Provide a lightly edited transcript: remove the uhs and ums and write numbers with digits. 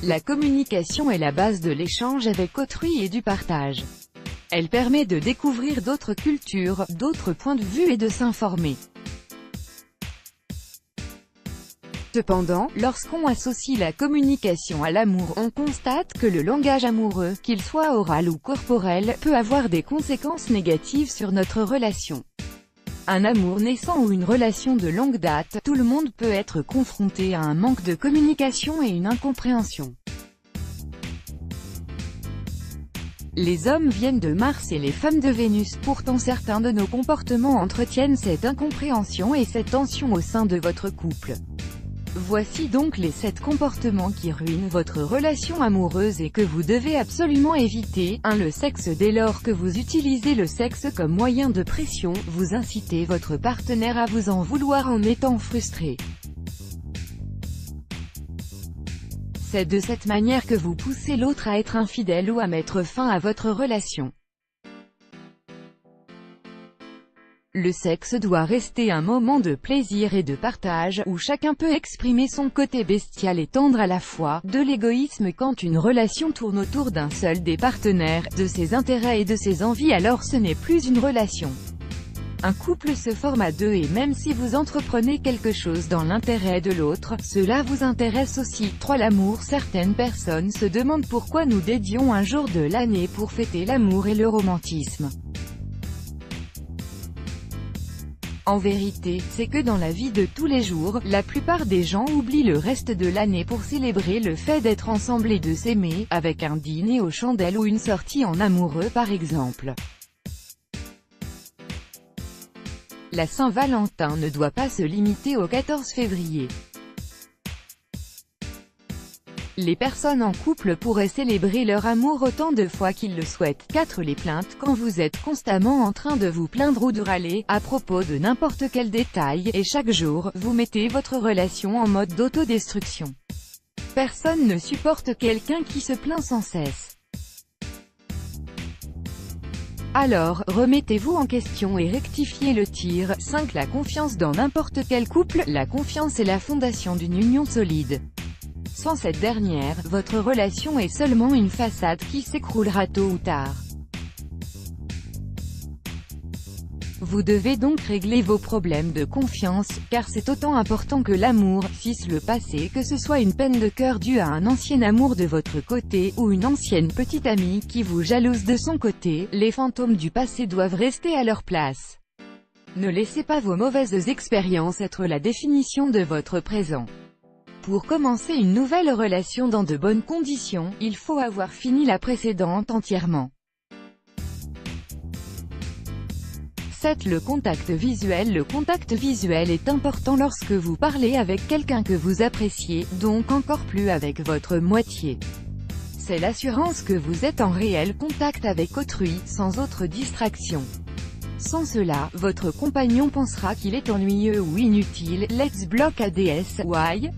La communication est la base de l'échange avec autrui et du partage. Elle permet de découvrir d'autres cultures, d'autres points de vue et de s'informer. Cependant, lorsqu'on associe la communication à l'amour, on constate que le langage amoureux, qu'il soit oral ou corporel, peut avoir des conséquences négatives sur notre relation. Un amour naissant ou une relation de longue date, tout le monde peut être confronté à un manque de communication et une incompréhension. Les hommes viennent de Mars et les femmes de Vénus, pourtant certains de nos comportements entretiennent cette incompréhension et cette tension au sein de votre couple. Voici donc les 7 comportements qui ruinent votre relation amoureuse et que vous devez absolument éviter. 1. Le sexe. Dès lors que vous utilisez le sexe comme moyen de pression, vous incitez votre partenaire à vous en vouloir en étant frustré. C'est de cette manière que vous poussez l'autre à être infidèle ou à mettre fin à votre relation. Le sexe doit rester un moment de plaisir et de partage, où chacun peut exprimer son côté bestial et tendre à la fois. De l'égoïsme. Quand une relation tourne autour d'un seul des partenaires, de ses intérêts et de ses envies, alors ce n'est plus une relation. Un couple se forme à deux et même si vous entreprenez quelque chose dans l'intérêt de l'autre, cela vous intéresse aussi. 3. L'amour. Certaines personnes se demandent pourquoi nous dédions un jour de l'année pour fêter l'amour et le romantisme. En vérité, c'est que dans la vie de tous les jours, la plupart des gens oublient le reste de l'année pour célébrer le fait d'être ensemble et de s'aimer, avec un dîner aux chandelles ou une sortie en amoureux par exemple. La Saint-Valentin ne doit pas se limiter au 14 février. Les personnes en couple pourraient célébrer leur amour autant de fois qu'ils le souhaitent. 4. Les plaintes. Quand vous êtes constamment en train de vous plaindre ou de râler, à propos de n'importe quel détail, et chaque jour, vous mettez votre relation en mode d'autodestruction. Personne ne supporte quelqu'un qui se plaint sans cesse. Alors, remettez-vous en question et rectifiez le tir. 5. La confiance. Dans n'importe quel couple, la confiance est la fondation d'une union solide. Sans cette dernière, votre relation est seulement une façade qui s'écroulera tôt ou tard. Vous devez donc régler vos problèmes de confiance, car c'est autant important que l'amour. 6. Le passé. Que ce soit une peine de cœur due à un ancien amour de votre côté, ou une ancienne petite amie qui vous jalouse de son côté, les fantômes du passé doivent rester à leur place. Ne laissez pas vos mauvaises expériences être la définition de votre présent. Pour commencer une nouvelle relation dans de bonnes conditions, il faut avoir fini la précédente entièrement. 7. Le contact visuel. Le contact visuel est important lorsque vous parlez avec quelqu'un que vous appréciez, donc encore plus avec votre moitié. C'est l'assurance que vous êtes en réel contact avec autrui, sans autre distraction. Sans cela, votre compagnon pensera qu'il est ennuyeux ou inutile. Let's block ADS. Why?